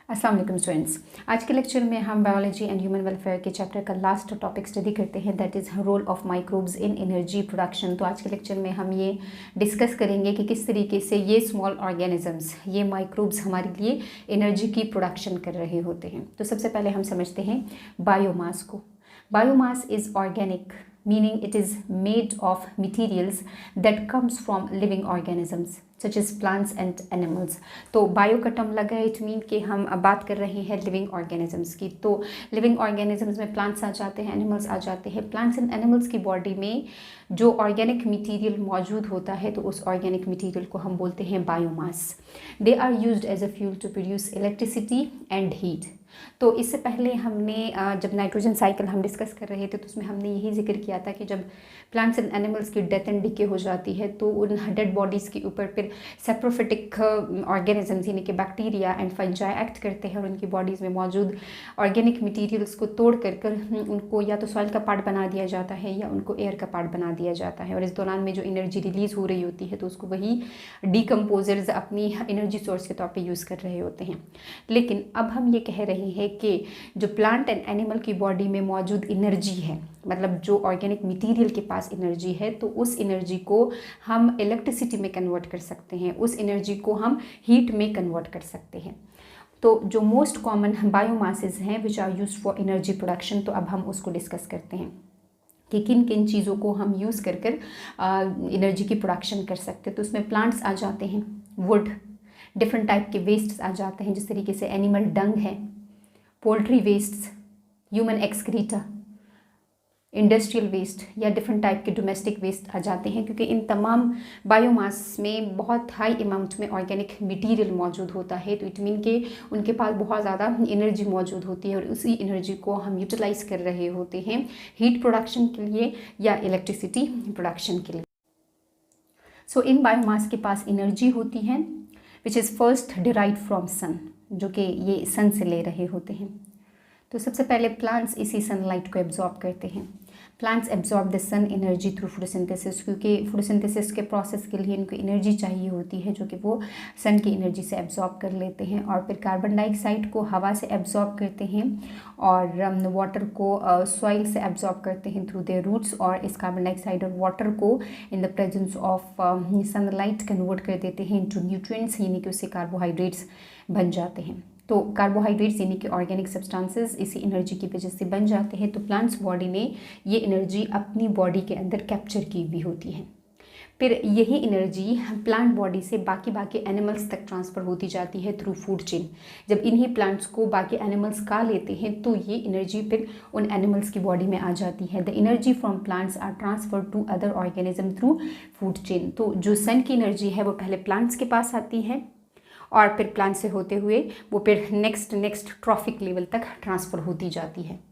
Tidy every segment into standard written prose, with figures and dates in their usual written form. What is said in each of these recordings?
अस्सलाम वालेकुम स्टूडेंट्स। आज के लेक्चर में हम बायोलॉजी एंड ह्यूमन वेलफेयर के चैप्टर का लास्ट टॉपिक स्टडी करते हैं, that is role of microbes in energy production. तो आज के लेक्चर में हम ये डिस्कस करेंगे कि किस तरीके से ये स्मॉल ऑर्गेनिजम्स, ये माइक्रोब्स हमारे लिए एनर्जी की प्रोडक्शन कर रहे होते हैं। तो सबसे पहले हम समझते हैं बायोमास को। Biomass is organic, meaning it is made of materials that comes from living organisms such as plants and animals। तो बायो का टर्म लगा है, इट मीन कि हम अब बात कर रहे हैं लिविंग ऑर्गेनिजम्स की। तो लिविंग ऑर्गेनिजम्स में प्लांट्स आ जाते हैं, एनिमल्स आ जाते हैं। प्लांट्स एंड एनिमल्स की बॉडी में जो ऑर्गेनिक मटेरियल मौजूद होता है तो उस ऑर्गेनिक मटेरियल को हम बोलते हैं biomass. They are used as a fuel to produce electricity and heat. तो इससे पहले हमने जब नाइट्रोजन साइकिल हम डिस्कस कर रहे थे तो उसमें हमने यही जिक्र किया था कि जब प्लांट्स एंड एनिमल्स की डेथ एंड डिके हो जाती है तो उन डेड बॉडीज़ के ऊपर फिर सेप्रोफिटिक ऑर्गेनिजम्स यानी कि बैक्टीरिया एंड फंजाई एक्ट करते हैं और उनकी बॉडीज़ में मौजूद ऑर्गेनिक मटेरियल्स को तोड़ कर उनको या तो सॉइल का पार्ट बना दिया जाता है या उनको एयर का पार्ट बना दिया जाता है। और इस दौरान में जो एनर्जी रिलीज़ हो रही होती है तो उसको वही डिकम्पोजर्स अपनी एनर्जी सोर्स के तौर पर यूज़ कर रहे होते हैं। लेकिन अब हम ये कह रहे हैं कि जो प्लांट एंड एनिमल की बॉडी में मौजूद एनर्जी है, मतलब जो ऑर्गेनिक मटेरियल के पास एनर्जी है, तो उस एनर्जी को हम इलेक्ट्रिसिटी में कन्वर्ट कर सकते हैं, उस एनर्जी को हम हीट में कन्वर्ट कर सकते हैं। तो जो मोस्ट कॉमन बायोमासेस हैं which are used for energy production, तो अब हम उसको डिस्कस करते हैं कि किन किन चीज़ों को हम यूज़ कर एनर्जी की प्रोडक्शन कर सकते हैं। तो उसमें प्लांट्स आ जाते हैं, वुड, डिफरेंट टाइप के वेस्ट्स आ जाते हैं जिस तरीके से एनिमल डंग है, poultry wastes, human excreta, industrial waste या डिफरेंट टाइप के डोमेस्टिक वेस्ट आ जाते हैं, क्योंकि इन तमाम बायोमास में बहुत हाई अमाउंट में ऑर्गेनिक मटेरियल मौजूद होता है। तो इट मीन कि उनके पास बहुत ज़्यादा एनर्जी मौजूद होती है और उसी एनर्जी को हम यूटिलाइज कर रहे होते हैं हीट प्रोडक्शन के लिए या इलेक्ट्रिसिटी प्रोडक्शन के लिए। सो इन बायोमास के पास एनर्जी होती है which is first derived from sun, जो कि ये सन से ले रहे होते हैं। तो सबसे पहले प्लांट्स इसी सनलाइट को एब्जॉर्ब करते हैं। Plants absorb the sun energy through photosynthesis, क्योंकि फोटोसिंथेसिस के प्रोसेस के लिए इनको एनर्जी चाहिए होती है जो कि वो सन की एनर्जी से एब्जॉर्ब कर लेते हैं। और फिर कार्बन डाइऑक्साइड को हवा से एब्जॉर्ब करते हैं और वाटर को सॉइल से एब्जॉर्ब करते हैं थ्रू देयर रूट्स, और इस कार्बन डाइऑक्साइड और वाटर को in the presence of sunlight convert कर देते हैं इनटू न्यूट्रिएंट्स, यानी कि उससे कार्बोहाइड्रेट्स बन जाते हैं। तो कार्बोहाइड्रेट्स यानी कि ऑर्गेनिक सब्सटेंसेस इसी एनर्जी की वजह से बन जाते हैं। तो प्लांट्स बॉडी ने ये एनर्जी अपनी बॉडी के अंदर कैप्चर की हुई होती है। फिर यही एनर्जी प्लांट बॉडी से बाकी एनिमल्स तक ट्रांसफ़र होती जाती है थ्रू फूड चेन। जब इन्हीं प्लांट्स को बाकी एनिमल्स खा लेते हैं तो ये एनर्जी फिर उन एनिमल्स की बॉडी में आ जाती है। The energy from plants are transfer to other organism through food chain. तो जो सन की एनर्जी है वो पहले प्लांट्स के पास आती है और फिर प्लांट से होते हुए वो फिर नेक्स्ट ट्रॉफिक लेवल तक ट्रांसफ़र होती जाती है।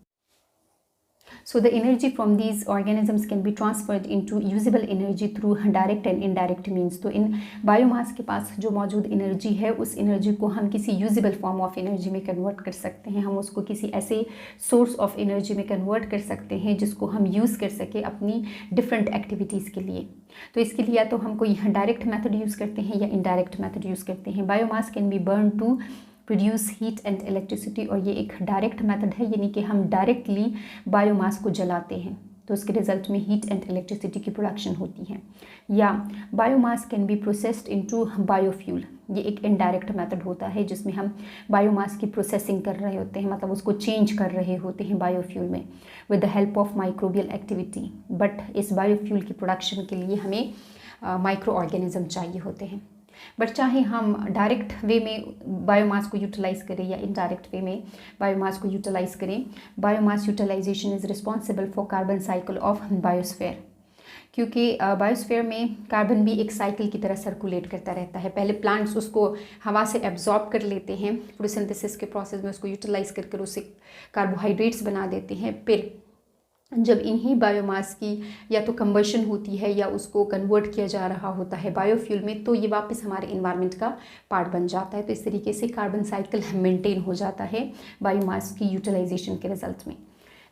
So the energy from these organisms can be transferred into usable energy through direct and indirect means। तो इन बायोमास के पास जो मौजूद एनर्जी है उस एनर्जी को हम किसी यूजेबल फॉर्म ऑफ एनर्जी में कन्वर्ट कर सकते हैं, हम उसको किसी ऐसे सोर्स ऑफ एनर्जी में कन्वर्ट कर सकते हैं जिसको हम यूज़ कर सके अपनी डिफरेंट एक्टिविटीज़ के लिए। तो इसके लिए या तो हम कोई डायरेक्ट मेथड यूज़ करते हैं या इनडायरेक्ट मेथड यूज़ करते हैं। Biomass can be burn to produce heat and electricity, और ये एक डायरेक्ट मेथड है, यानी कि हम डायरेक्टली बायोमास को जलाते हैं तो उसके रिजल्ट में हीट एंड इलेक्ट्रिसिटी की प्रोडक्शन होती है। या biomass can be processed into biofuel, ये एक इनडायरेक्ट मेथड होता है जिसमें हम बायोमास की प्रोसेसिंग कर रहे होते हैं, मतलब उसको चेंज कर रहे होते हैं बायोफ्यूल में with the help of microbial activity. But इस बायोफ्यूल की प्रोडक्शन के लिए हमें माइक्रो ऑर्गेनिज्म चाहिए होते हैं। बट चाहे हम डायरेक्ट वे में बायोमास को यूटिलाइज करें या इनडायरेक्ट वे में बायोमास को यूटिलाइज करें, biomass utilization is responsible for carbon cycle of biosphere, क्योंकि बायोस्फीयर में कार्बन भी एक साइकिल की तरह सर्कुलेट करता रहता है। पहले प्लांट्स उसको हवा से एब्जॉर्ब कर लेते हैं, फोटोसिंथेसिस के प्रोसेस में उसको यूटिलाइज कर उससे कार्बोहाइड्रेट्स बना देते हैं। फिर जब इन्हीं बायोमास की या तो कंबशन होती है या उसको कन्वर्ट किया जा रहा होता है बायोफ्यूल में, तो ये वापस हमारे इन्वायरमेंट का पार्ट बन जाता है। तो इस तरीके से कार्बन साइकिल मेंटेन हो जाता है बायोमास की यूटिलाइजेशन के रिजल्ट में।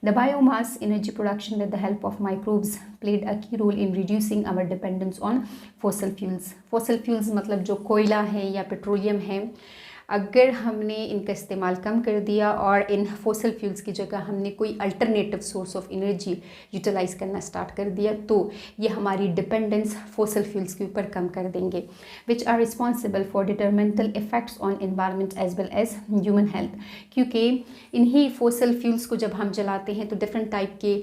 The biomass energy production with the help of microbes played a key role in reducing our dependence on fossil fuels. Fossil fuels मतलब जो कोयला है या पेट्रोलियम है, अगर हमने इनका इस्तेमाल कम कर दिया और इन फॉसिल फ्यूल्स की जगह हमने कोई alternative source of energy utilize करना स्टार्ट कर दिया तो ये हमारी डिपेंडेंस फॉसिल फ्यूल्स के ऊपर कम कर देंगे, which are responsible for detrimental effects on environment as well as human health. क्योंकि इन्हीं फॉसिल फ्यूल्स को जब हम जलाते हैं तो डिफरेंट टाइप के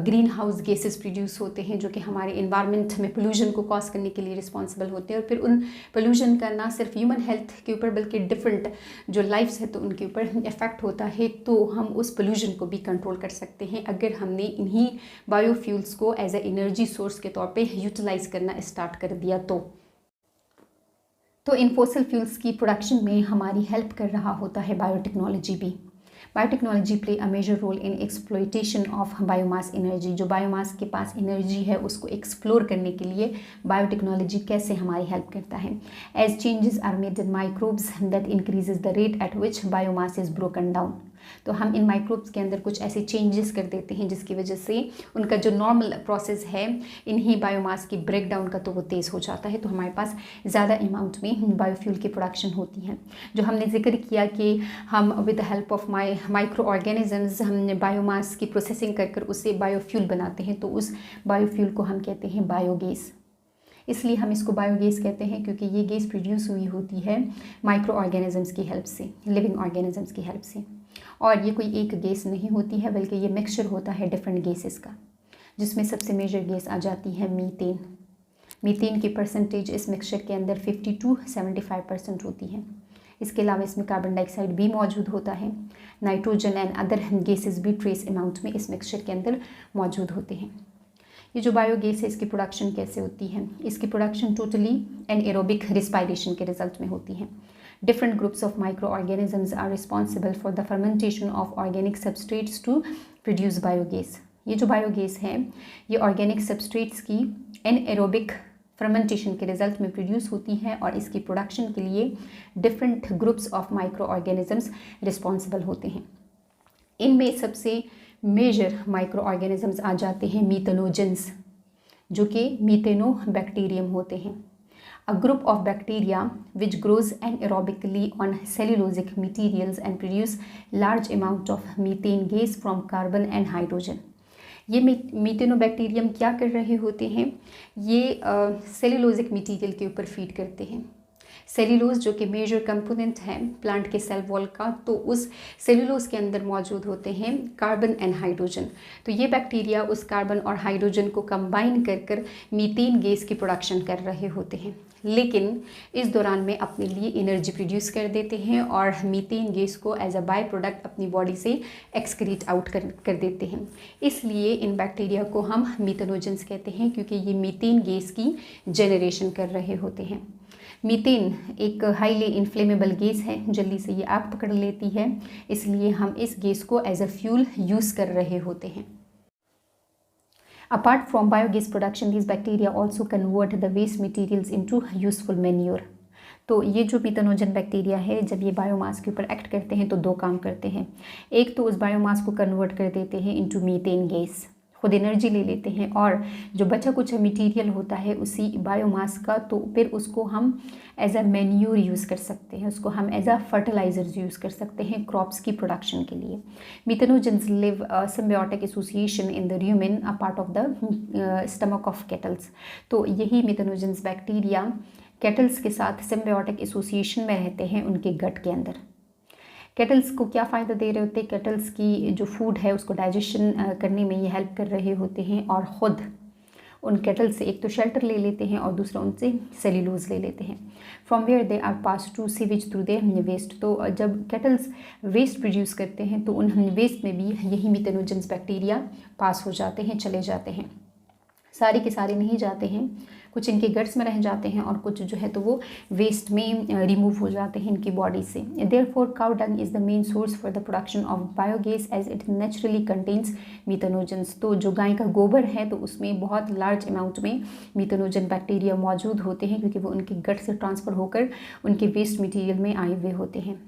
ग्रीन हाउस गैसेस प्रोड्यूस होते हैं जो कि हमारे एनवायरनमेंट में पोल्यूशन को कॉज करने के लिए रिस्पॉन्सिबल होते हैं, और फिर उन पोल्यूशन का ना सिर्फ ह्यूमन हेल्थ के ऊपर बल्कि डिफरेंट जो लाइफ्स है तो उनके ऊपर इफेक्ट होता है। तो हम उस पोल्यूशन को भी कंट्रोल कर सकते हैं अगर हमने इन्हीं बायोफ्यूल्स को एज ए एनर्जी सोर्स के तौर पे यूटिलाइज करना स्टार्ट कर दिया। तो इन फॉसिल फ्यूल्स की प्रोडक्शन में हमारी हेल्प कर रहा होता है बायोटेक्नोलॉजी भी। Biotechnology play a major role in exploitation of biomass energy. जो बायोमास के पास एनर्जी है उसको एक्सप्लोर करने के लिए बायोटेक्नोलॉजी कैसे हमारी हेल्प करता है। As changes are made in microbes that increases the rate at which biomass is broken down. तो हम इन माइक्रोब्स के अंदर कुछ ऐसे चेंजेस कर देते हैं जिसकी वजह से उनका जो नॉर्मल प्रोसेस है इन्हीं बायोमास की ब्रेक डाउन का तो वो तेज़ हो जाता है, तो हमारे पास ज़्यादा अमाउंट में बायोफ्यूल की प्रोडक्शन होती है। जो हमने जिक्र किया कि हम with the help of micro organisms हम बायोमास की प्रोसेसिंग कर उससे बायोफ्यूल बनाते हैं, तो उस बायोफ्यूल को हम कहते हैं बायोगैस। इसलिए हम इसको बायोगैस कहते हैं क्योंकि ये गैस प्रोड्यूस हुई होती है माइक्रो ऑर्गेनिजम्स की हेल्प से, लिविंग ऑर्गेनिजम्स की हेल्प से। और ये कोई एक गैस नहीं होती है बल्कि ये मिक्सचर होता है डिफरेंट गैसेस का, जिसमें सबसे मेजर गैस आ जाती है मीथेन। मीथेन की परसेंटेज इस मिक्सचर के अंदर 50 to 75% होती है। इसके अलावा इसमें कार्बन डाइऑक्साइड भी मौजूद होता है, नाइट्रोजन एंड अदर गैसेस भी ट्रेस अमाउंट में इस मिक्सचर के अंदर मौजूद होते हैं। ये जो बायोगैस है इसकी प्रोडक्शन कैसे होती है? इसकी प्रोडक्शन टोटली एनाएरोबिक रिस्पायरेशन के रिजल्ट में होती है। Different groups of microorganisms are responsible for the fermentation of organic substrates to produce biogas। ये जो बायोगैस है ये ऑर्गेनिक सब्सट्रेट्स की एनाएरोबिक फर्मेंटेशन के रिजल्ट में प्रोड्यूस होती है और इसकी प्रोडक्शन के लिए different groups of micro organisms responsible होते हैं। इनमें सबसे मेजर माइक्रो ऑर्गेनिजम्स आ जाते हैं मीथेनोजेंस, जो कि मीथेनोबैक्टीरियम होते हैं। A group of bacteria which grows anaerobically on cellulosic materials and produce large amount of methane gas from carbon and hydrogen। ये मीथेनोबैक्टीरियम क्या कर रहे होते हैं? ये सेल्यूलोजिक मटेरियल के ऊपर फीड करते हैं। सेल्यूलोज जो कि मेजर कंपोनेंट है प्लांट के सेल वॉल का, तो उस सेल्यूलोज के अंदर मौजूद होते हैं कार्बन एंड हाइड्रोजन। तो ये बैक्टीरिया उस कार्बन और हाइड्रोजन को कंबाइन कर मीथेन गैस की प्रोडक्शन कर रहे होते हैं, लेकिन इस दौरान में अपने लिए एनर्जी प्रोड्यूस कर देते हैं और मीथेन गैस को एज अ बाय प्रोडक्ट अपनी बॉडी से एक्सक्रीट आउट कर देते हैं। इसलिए इन बैक्टीरिया को हम मीथेनोजेंस कहते हैं क्योंकि ये मीथेन गैस की जनरेशन कर रहे होते हैं। मीथेन एक हाईली इन्फ्लेमेबल गैस है, जल्दी से ये आग पकड़ लेती है, इसलिए हम इस गैस को एज अ फ्यूल यूज़ कर रहे होते हैं। Apart from biogas production, these bacteria also convert the waste materials into useful manure। तो ये जो मीथेनोजन बैक्टीरिया है जब ये बायोमास के ऊपर एक्ट करते हैं तो दो काम करते हैं। एक तो उस बायोमास को कन्वर्ट कर देते हैं इनटू मीथेन गैस, खुद एनर्जी ले लेते हैं, और जो बचा कुछ मटेरियल होता है उसी बायोमास का तो फिर उसको हम एज अ मैन्यूर यूज़ कर सकते हैं, उसको हम एज अ फर्टिलाइजर्स यूज़ कर सकते हैं क्रॉप्स की प्रोडक्शन के लिए। Methanogens live symbiotic association in the rumen a part of the stomach of cattles. तो यही मीथेनोजेंस बैक्टीरिया कैटल्स के साथ सिम्बायोटिक एसोसिएशन में रहते हैं उनके गट के अंदर। कैटल्स को क्या फ़ायदा दे रहे होते हैं? कैटल्स की जो फूड है उसको डाइजेशन करने में ये हेल्प कर रहे होते हैं, और ख़ुद उन कैटल से एक तो शेल्टर ले लेते हैं और दूसरा उनसे सेल्यूलोज ले लेते हैं। From where they are pass to sewage through their waste. तो जब कैटल्स वेस्ट प्रोड्यूस करते हैं तो उन वेस्ट में भी यही मीथेनोजेंस बैक्टीरिया पास हो जाते हैं, चले जाते हैं। सारे के सारे नहीं जाते हैं, कुछ इनके गट्स में रह जाते हैं और कुछ जो है तो वो वेस्ट में रिमूव हो जाते हैं इनकी बॉडी से। Therefore cow dung is the main source for the production of biogas as it naturally contains methanogens. तो जो गाय का गोबर है तो उसमें बहुत लार्ज अमाउंट में मीथेनोजन बैक्टीरिया मौजूद होते हैं क्योंकि वो उनके गट से ट्रांसफ़र होकर उनके वेस्ट मटीरियल में आए हुए होते हैं।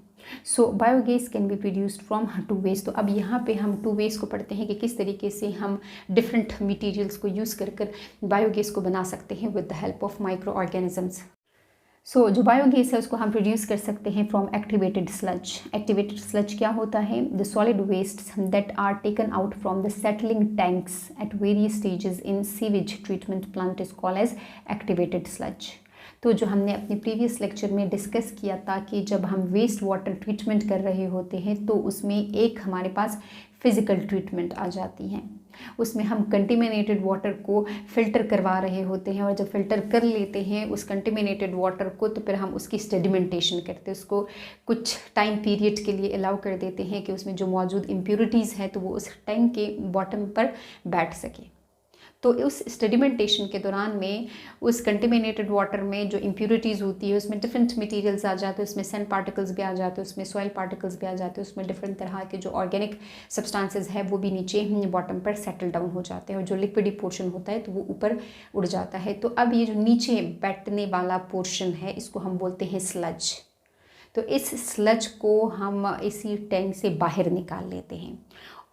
So biogas can be produced from to waste. तो अब यहाँ पे हम टू वेस्ट को पढ़ते हैं कि किस तरीके से हम डिफरेंट मटेरियल्स को यूज़ कर बायोगैस को बना सकते हैं with the help of micro organisms. जो बायोगैस है उसको हम प्रोड्यूस कर सकते हैं from activated sludge. Activated sludge क्या होता है? The solid waste that are taken out from the settling tanks at various stages in sewage treatment plant is called as activated sludge. तो जो हमने अपने प्रीवियस लेक्चर में डिस्कस किया था कि जब हम वेस्ट वाटर ट्रीटमेंट कर रहे होते हैं तो उसमें एक हमारे पास फिज़िकल ट्रीटमेंट आ जाती है। उसमें हम कंटेमिनेटेड वाटर को फ़िल्टर करवा रहे होते हैं और जब फ़िल्टर कर लेते हैं उस कंटेमिनेटेड वाटर को तो फिर हम उसकी सेडिमेंटेशन करते हैं, उसको कुछ टाइम पीरियड के लिए अलाउ कर देते हैं कि उसमें जो मौजूद इम्प्योरिटीज़ हैं तो वो उस टैंक के बॉटम पर बैठ सके। तो उस सेडिमेंटेशन के दौरान में उस कंटेमिनेटेड वाटर में जो इम्प्योरिटीज़ होती है उसमें डिफरेंट मटेरियल्स आ जाते हैं, उसमें सैंड पार्टिकल्स भी आ जाते हैं, उसमें सॉइल पार्टिकल्स भी आ जाते हैं, उसमें डिफरेंट तरह के जो ऑर्गेनिक सब्सटेंसेस है वो भी नीचे बॉटम पर सेटल डाउन हो जाते हैं और जो लिक्विडी पोर्शन होता है तो वो ऊपर उड़ जाता है। तो अब ये जो नीचे बैठने वाला पोर्शन है इसको हम बोलते हैं स्लज। तो इस स्लज को हम इसी टैंक से बाहर निकाल लेते हैं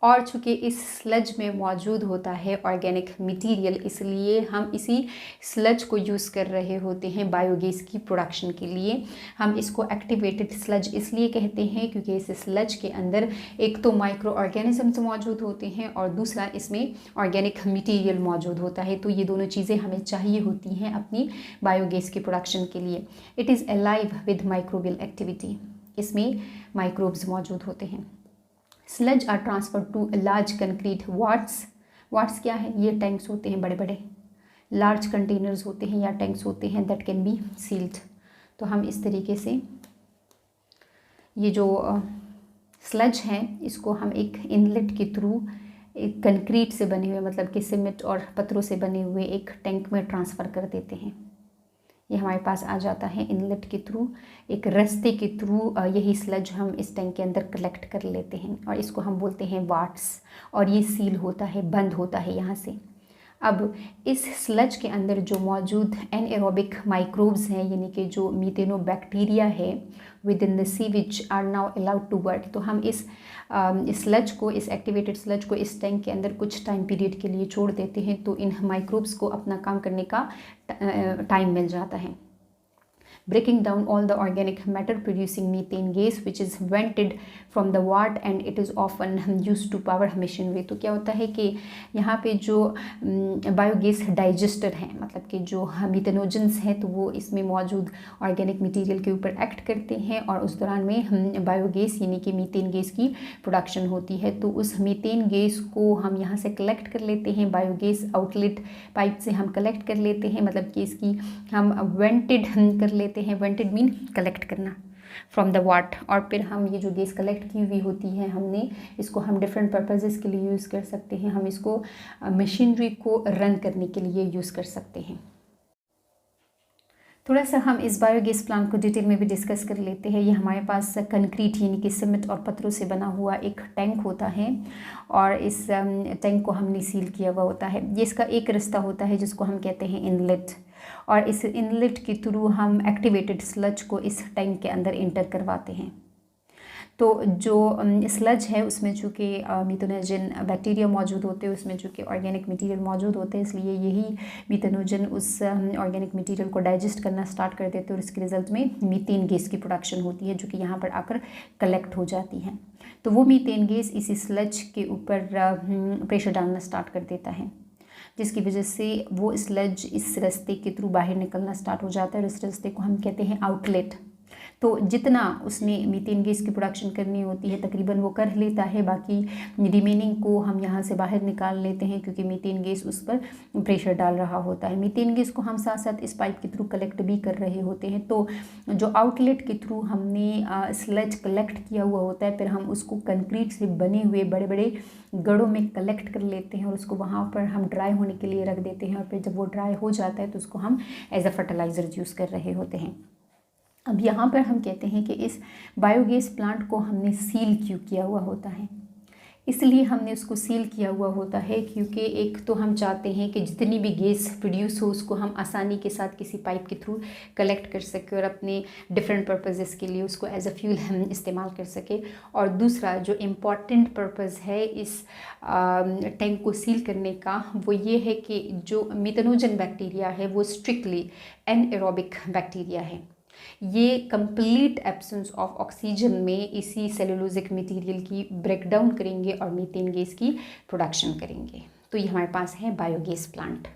और चूँकि इस स्लज में मौजूद होता है ऑर्गेनिक मटेरियल इसलिए हम इसी स्लज को यूज़ कर रहे होते हैं बायोगैस की प्रोडक्शन के लिए। हम इसको एक्टिवेटेड स्लज इसलिए कहते हैं क्योंकि इस स्लज के अंदर एक तो माइक्रो ऑर्गेनिजम्स मौजूद होते हैं और दूसरा इसमें ऑर्गेनिक मटेरियल मौजूद होता है। तो ये दोनों चीज़ें हमें चाहिए होती हैं अपनी बायोगैस की प्रोडक्शन के लिए। It is alive with microbial activity, इसमें माइक्रोब्स मौजूद होते हैं। Sludge are transfer to large concrete vats. Vats क्या है? ये टैंक्स होते हैं, बड़े बड़े लार्ज कंटेनर्स होते हैं या टैंक्स होते हैं दैट कैन बी सील्ड। तो हम इस तरीके से ये जो स्लज है इसको हम एक इनलेट के थ्रू एक कंक्रीट से बने हुए मतलब कि सीमेंट और पत्थरों से बने हुए एक टैंक में ट्रांसफ़र कर देते हैं। ये हमारे पास आ जाता है इनलेट के थ्रू, एक रास्ते के थ्रू यही स्लज हम इस टैंक के अंदर कलेक्ट कर लेते हैं और इसको हम बोलते हैं वाट्स और ये सील होता है, बंद होता है यहाँ से। अब इस स्लज के अंदर जो मौजूद एनएरोबिक माइक्रोब्स हैं यानी कि जो मीथेनोबैक्टीरिया है with in the sewage are now allowed to work. तो हम इस स्लज को, इस एक्टिवेटेड स्लज को इस टैंक के अंदर कुछ टाइम पीरियड के लिए छोड़ देते हैं तो इन माइक्रोब्स को अपना काम करने का टाइम मिल जाता है। breaking down all the organic matter producing methane gas which is vented from the wart and it is often used to power machinery। तो क्या होता है कि यहाँ पे जो बायोगैस डाइजेस्टर हैं मतलब कि जो मीथेनोजेंस हैं तो वो इसमें मौजूद ऑर्गेनिक मटेरियल के ऊपर एक्ट करते हैं और उस दौरान में बायोगैस यानी कि मीथेन गैस की प्रोडक्शन होती है। तो उस मीथेन गैस को हम यहाँ से कलेक्ट कर लेते हैं, बायोगैस आउटलेट पाइप से हम कलेक्ट कर लेते हैं, मतलब कि इसकी हम वेंटेड कर लेते हैं। वेंटेड मीन कलेक्ट करना फ्रॉम द वाट। और फिर हम ये जो गैस कलेक्ट की हुई होती है हमने इसको हम डिफरेंट पर्पसेस के लिए यूज़ कर सकते हैं। हम इसको मशीनरी को रन करने के लिए यूज़ कर सकते हैं। थोड़ा सा हम इस बायोगैस प्लांट को डिटेल में भी डिस्कस कर लेते हैं। ये हमारे पास कंक्रीट यानी कि सीमेंट और पत्थरों से बना हुआ एक टैंक होता है और इस टैंक को हमने सील किया हुआ होता है। ये इसका एक रास्ता होता है जिसको हम कहते हैं इनलेट और इस इनलेट के थ्रू हम एक्टिवेटेड स्लज को इस टैंक के अंदर इंटर करवाते हैं। तो जो स्लज है उसमें चूँकि मीथेनोजन बैक्टीरिया मौजूद होते हैं, उसमें चूँकि ऑर्गेनिक मटेरियल मौजूद होते हैं इसलिए यही मीथेनोजन उस ऑर्गेनिक मटेरियल को डाइजेस्ट करना स्टार्ट कर देते हैं और इसके रिजल्ट में मीथेन गैस की प्रोडक्शन होती है जो कि यहाँ पर आकर कलेक्ट हो जाती है। तो वो मीथेन गैस इसी स्लज के ऊपर प्रेशर डालना स्टार्ट कर देता है जिसकी वजह से वो स्लज इस रास्ते के थ्रू बाहर निकलना स्टार्ट हो जाता है और इस रास्ते को हम कहते हैं आउटलेट। तो जितना उसने मीथेन गैस की प्रोडक्शन करनी होती है तकरीबन वो कर लेता है, बाकी रिमेनिंग को हम यहाँ से बाहर निकाल लेते हैं क्योंकि मीथेन गैस उस पर प्रेशर डाल रहा होता है। मीथेन गैस को हम साथ साथ इस पाइप के थ्रू कलेक्ट भी कर रहे होते हैं। तो जो आउटलेट के थ्रू हमने स्लज कलेक्ट किया हुआ होता है फिर हम उसको कंक्रीट से बने हुए बड़े बड़े गढ़ों में कलेक्ट कर लेते हैं और उसको वहाँ पर हम ड्राई होने के लिए रख देते हैं और फिर जब वो ड्राई हो जाता है तो उसको हम एज अ फर्टिलाइज़र यूज़ कर रहे होते हैं। अब यहाँ पर हम कहते हैं कि इस बायोगैस प्लांट को हमने सील क्यों किया हुआ होता है। इसलिए हमने उसको सील किया हुआ होता है क्योंकि एक तो हम चाहते हैं कि जितनी भी गैस प्रोड्यूस हो उसको हम आसानी के साथ किसी पाइप के थ्रू कलेक्ट कर सकें और अपने डिफरेंट पर्पसेस के लिए उसको एज अ फ्यूल हम इस्तेमाल कर सकें। और दूसरा जो इम्पॉर्टेंट पर्पज़ है इस टैंक को सील करने का वो ये है कि जो मीथेनोजन बैक्टीरिया है वो स्ट्रिक्टली एनएरोबिक बैक्टीरिया है। ये कंप्लीट एब्सेंस ऑफ ऑक्सीजन में इसी सेलुलोजिक मटेरियल की ब्रेकडाउन करेंगे और मीथेन गैस की प्रोडक्शन करेंगे। तो ये हमारे पास है biogas plant.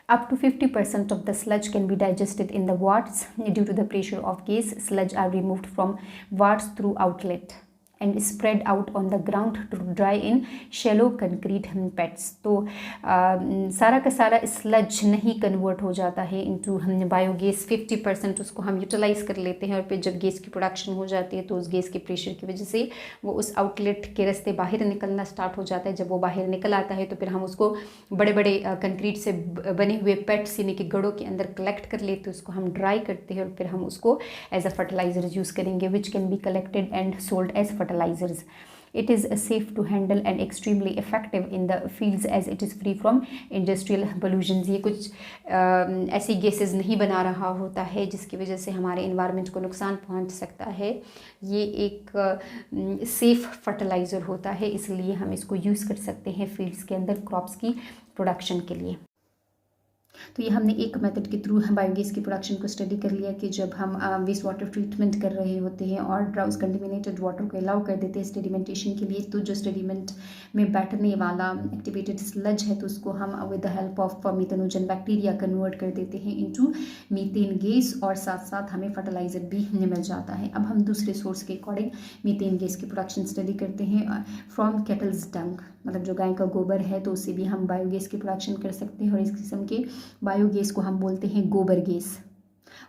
Up to 50% of the sludge can be digested in the wards. Due to the pressure of gas, sludge are removed from wards through outlet and spread out on the ground to dry in shallow concrete pits। तो सारा का सारा sludge नहीं convert हो जाता है into biogas. 50% उसको हम यूटिलाइज कर लेते हैं और फिर जब गैस की प्रोडक्शन हो जाती है तो उस गैस के प्रेशर की वजह से वो उस आउटलेट के रास्ते बाहर निकलना स्टार्ट हो जाता है। जब वो बाहर निकल आता है तो फिर हम उसको बड़े बड़े कंक्रीट से बने हुए पेट्स यानी कि गड़ों के अंदर कलेक्ट कर लेते हैं, उसको हम ड्राई करते हैं और फिर हम उसको एज अ फर्टिलाइजर यूज़ करेंगे, which can be collected and sold as fertilizers। It is safe to handle and extremely effective in the fields as it is free from industrial pollutions। ये कुछ ऐसी गैसेस नहीं बना रहा होता है जिसकी वजह से हमारे इन्वायरमेंट को नुकसान पहुंच सकता है। ये एक सेफ फर्टिलाइज़र होता है, इसलिए हम इसको यूज़ कर सकते हैं फील्ड्स के अंदर क्रॉप्स की प्रोडक्शन के लिए। तो ये हमने एक मेथड के थ्रू बायोगैस की प्रोडक्शन को स्टडी कर लिया कि जब हम वेस्ट वाटर ट्रीटमेंट कर रहे होते हैं और उस कंटेमिनेटेड वाटर को अलाउ कर देते हैं स्टेडिमेंटेशन के लिए, तो जो स्टेडिमेंट में बैठने वाला एक्टिवेटेड स्लज है तो उसको हम with the help of methanogen bacteria convert कर देते हैं इनटू मीथेन गैस और साथ साथ हमें फर्टिलाइज़र भी मिल जाता है। अब हम दूसरे सोर्स के अकॉर्डिंग मीथेन गैस की प्रोडक्शन स्टडी करते हैं फ्रॉम कैटल्स डंग, मतलब जो गाय का गोबर है तो उससे भी हम बायोगैस की प्रोडक्शन कर सकते हैं और इस किस्म के बायोगैस को हम बोलते हैं गोबर गैस।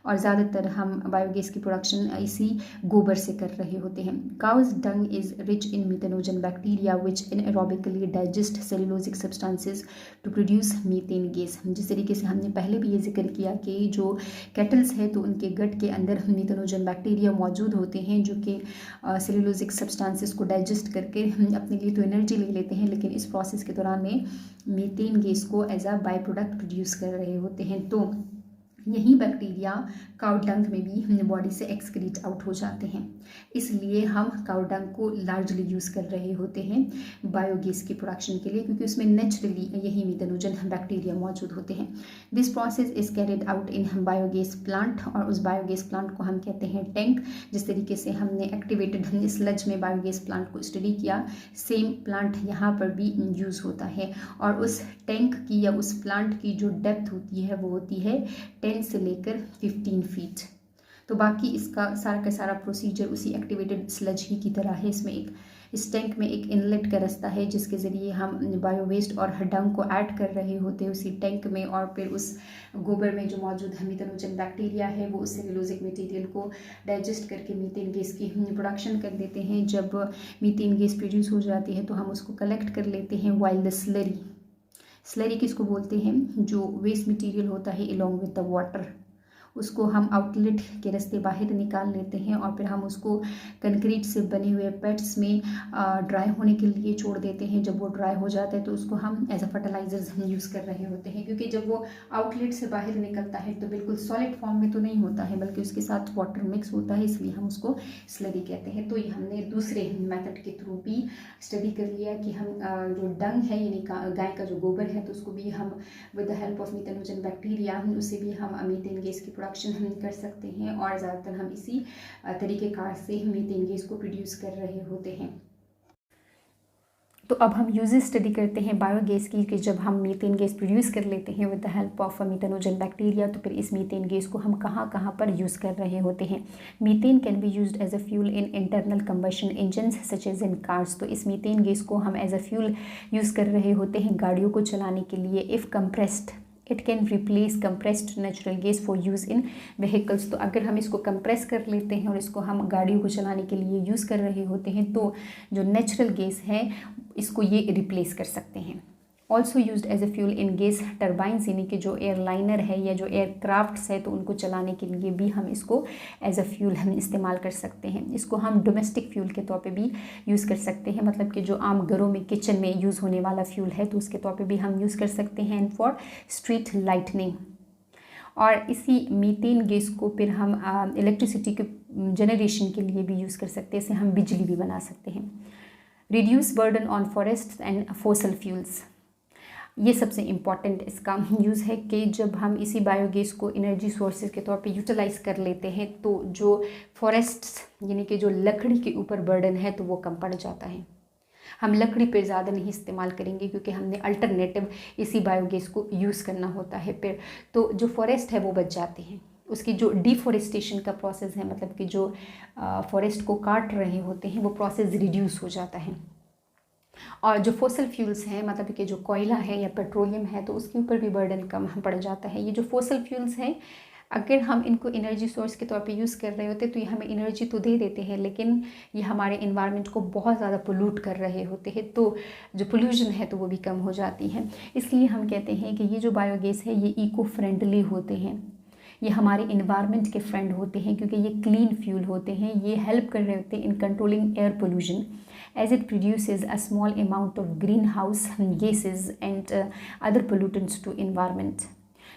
और ज़्यादातर हम बायोगैस की प्रोडक्शन इसी गोबर से कर रहे होते हैं। Cow's dung is rich in methanogen bacteria which anaerobically digest cellulosic substances to produce methane gas. जिस तरीके से हमने पहले भी ये जिक्र किया कि जो कैटल्स है तो उनके गट के अंदर मीथेनोजन बैक्टीरिया मौजूद होते हैं जो कि सेलुलोजिक सब्सटेंसेस को डाइजेस्ट करके अपने लिए तो एनर्जी ले लेते हैं, लेकिन इस प्रोसेस के दौरान में मीथेन गैस को as a by product produce कर रहे होते हैं। तो यही बैक्टीरिया काउ डंग में भी बॉडी से एक्सक्रीट आउट हो जाते हैं, इसलिए हम काउ डंग को लार्जली यूज़ कर रहे होते हैं बायोगैस की प्रोडक्शन के लिए, क्योंकि उसमें नेचुरली यही मीथेनोजन बैक्टीरिया मौजूद होते हैं। This process is carried out in biogas plant और उस बायोगैस प्लांट को हम कहते हैं टैंक। जिस तरीके से हमने एक्टिवेटेड स्लज में बायोगैस प्लांट को स्टडी किया, सेम प्लांट यहाँ पर भी यूज़ होता है और उस टैंक की या उस प्लांट की जो डेप्थ होती है वो होती है 10 से लेकर 15 फीट। तो बाकी इसका सारा का सारा प्रोसीजर उसी एक्टिवेटेड स्लज ही की तरह है। इसमें इस टैंक में एक इनलेट का रास्ता है जिसके ज़रिए हम बायो वेस्ट और डंग को ऐड कर रहे होते हैं उसी टैंक में, और फिर उस गोबर में जो मौजूद मीथेनोजन बैक्टीरिया है वो उस सेलुलोजिक मटेरियल को डाइजेस्ट करके मीथेन गैस की प्रोडक्शन कर देते हैं। जब मीथेन गैस प्रोड्यूस हो जाती है तो हम उसको कलेक्ट कर लेते हैं। वाइल द स्लरी किसको बोलते हैं, जो वेस्ट मटेरियल होता है अलोंग विद द वाटर, उसको हम आउटलेट के रास्ते बाहर निकाल लेते हैं और फिर हम उसको कंक्रीट से बने हुए पेट्स में ड्राई होने के लिए छोड़ देते हैं। जब वो ड्राई हो जाता है तो उसको हम एज अ फर्टिलाइजर्स यूज़ कर रहे होते हैं, क्योंकि जब वो आउटलेट से बाहर निकलता है तो बिल्कुल सॉलिड फॉर्म में तो नहीं होता है बल्कि उसके साथ वाटर मिक्स होता है, इसलिए हम उसको स्लरी कहते हैं। तो ये हमने दूसरे मेथड के थ्रू भी स्टडी कर लिया कि हम जो डंग है यानी गाय का जो गोबर है तो उसको भी हम with the help of methanogen bacteria उससे भी हम मीथेन गैस की प्रोडक्शन हम कर सकते हैं और ज़्यादातर हम इसी तरीक़ेकार से मीथेन गैस को प्रोड्यूस कर रहे होते हैं। तो अब हम यूजेस स्टडी करते हैं बायोगैस की कि जब हम मीथेन गैस प्रोड्यूस कर लेते हैं with the help of methanogen bacteria तो फिर इस मीथेन गैस को हम कहाँ कहाँ पर यूज़ कर रहे होते हैं। Methane can be used as a fuel in internal combustion engines such as in cars. तो इस मीथेन गैस को हम एज अ फ्यूल यूज़ कर रहे होते हैं गाड़ियों को चलाने के लिए। If compressed it can replace compressed natural gas for use in vehicles. तो अगर हम इसको कंप्रेस कर लेते हैं और इसको हम गाड़ियों को चलाने के लिए यूज़ कर रहे होते हैं तो जो नेचुरल गैस है इसको ये रिप्लेस कर सकते हैं। Also used as a fuel in gas turbines, यानी कि जो एयरलाइनर है या जो एयरक्राफ्ट्स है तो उनको चलाने के लिए भी हम इसको एज अ फ्यूल हम इस्तेमाल कर सकते हैं। इसको हम डोमेस्टिक फ्यूल के तौर पे भी यूज़ कर सकते हैं, मतलब कि जो आम घरों में किचन में यूज़ होने वाला फ्यूल है तो उसके तौर पे भी हम यूज़ कर सकते हैं। एंड फॉर स्ट्रीट लाइटनिंग, और इसी मीथेन गैस को फिर हम इलेक्ट्रिसिटी के जनरेशन के लिए भी यूज़ कर सकते हैं, इससे हम बिजली भी बना सकते हैं। Reduce burden on forest and fossil fuels. ये सबसे इम्पॉर्टेंट इसका यूज़ है कि जब हम इसी बायोगैस को एनर्जी सोर्सेज के तौर पे यूटिलाइज़ कर लेते हैं तो जो फॉरेस्ट्स यानी कि जो लकड़ी के ऊपर बर्डन है तो वो कम पड़ जाता है। हम लकड़ी पर ज़्यादा नहीं इस्तेमाल करेंगे क्योंकि हमने अल्टरनेटिव इसी बायोगैस को यूज़ करना होता है फिर, तो जो फॉरेस्ट है वो बच जाते हैं। उसकी जो डिफॉरेस्टेशन का प्रोसेस है, मतलब कि जो फॉरेस्ट को काट रहे होते हैं वो प्रोसेस रिड्यूस हो जाता है। और जो फॉसिल फ्यूल्स हैं, मतलब कि जो कोयला है या पेट्रोलियम है, तो उसके ऊपर भी बर्डन कम पड़ जाता है। ये जो फॉसिल फ्यूल्स हैं, अगर हम इनको एनर्जी सोर्स के तौर पे यूज़ कर रहे होते तो ये हमें एनर्जी तो दे देते हैं, लेकिन ये हमारे इन्वायरमेंट को बहुत ज़्यादा पोल्यूट कर रहे होते हैं, तो जो पोल्यूशन है तो वो भी कम हो जाती है। इसलिए हम कहते हैं कि ये जो बायोगैस है ये इको फ्रेंडली होते हैं, ये हमारे इन्वायरमेंट के फ्रेंड होते हैं क्योंकि ये क्लीन फ्यूल होते हैं। ये हेल्प कर रहे होते हैं in controlling air pollution as it produces a small amount of greenhouse gases and other pollutants to environment।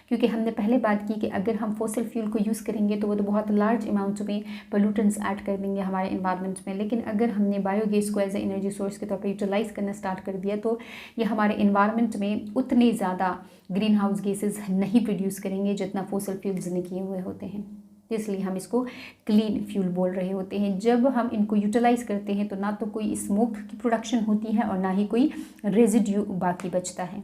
क्योंकि हमने पहले बात की कि अगर हम फॉसिल फ्यूल को यूज़ करेंगे तो वो तो बहुत लार्ज अमाउंट में पोल्यूटेंट्स ऐड कर देंगे हमारे इन्वायरमेंट में, लेकिन अगर हमने बायोगैस को एज ए एनर्जी सोर्स के तौर पर यूटिलाइज़ करना स्टार्ट कर दिया तो ये हमारे इन्वायरमेंट में उतने ज़्यादा ग्रीन हाउस गैसेज नहीं प्रोड्यूस करेंगे जितना फॉसिल फ्यूल्स ने किए हुए होते हैं। इसलिए हम इसको क्लीन फ्यूल बोल रहे होते हैं। जब हम इनको यूटिलाइज़ करते हैं तो ना तो कोई स्मोक की प्रोडक्शन होती है और ना ही कोई रेजिड्यू बाकी बचता है।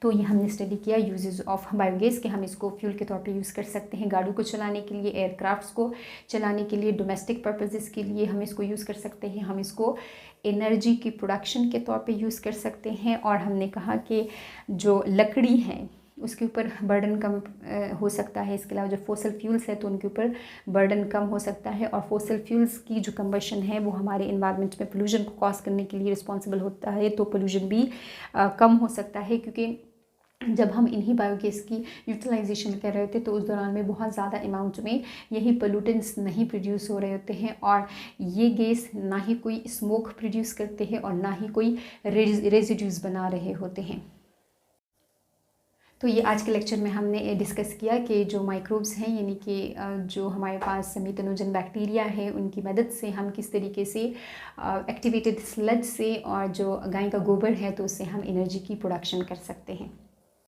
तो ये हमने स्टडी किया यूजेस ऑफ बायोगैस के, हम इसको फ्यूल के तौर पे यूज़ कर सकते हैं गाड़ियों को चलाने के लिए, एयरक्राफ्ट्स को चलाने के लिए, डोमेस्टिक पर्पसेस के लिए हम इसको यूज़ कर सकते हैं, हम इसको एनर्जी की प्रोडक्शन के तौर पे यूज़ कर सकते हैं। और हमने कहा कि जो लकड़ी है उसके ऊपर बर्डन कम हो सकता है। इसके अलावा जो फॉसिल फ्यूल्स है तो उनके ऊपर बर्डन कम हो सकता है, और फॉसिल फ्यूल्स की जो कंबशन है वो हमारे इन्वायरमेंट में पोल्यूशन को कॉज करने के लिए रिस्पॉन्सिबल होता है, तो पोल्यूशन भी कम हो सकता है। क्योंकि जब हम इन्हीं बायोगैस की यूटिलाइजेशन कर रहे होते तो उस दौरान में बहुत ज़्यादा अमाउंट में यही पोल्यूटेंट्स नहीं प्रोड्यूस हो रहे होते हैं, और ये गैस ना ही कोई स्मोक प्रोड्यूस करते हैं और ना ही कोई रेजिड्यूज़ बना रहे होते हैं। तो ये आज के लेक्चर में हमने डिस्कस किया कि जो माइक्रोब्स हैं यानी कि जो हमारे पास मीथेनोजन बैक्टीरिया है उनकी मदद से हम किस तरीके से एक्टिवेटेड स्लज से और जो गाय का गोबर है तो उससे हम एनर्जी की प्रोडक्शन कर सकते हैं।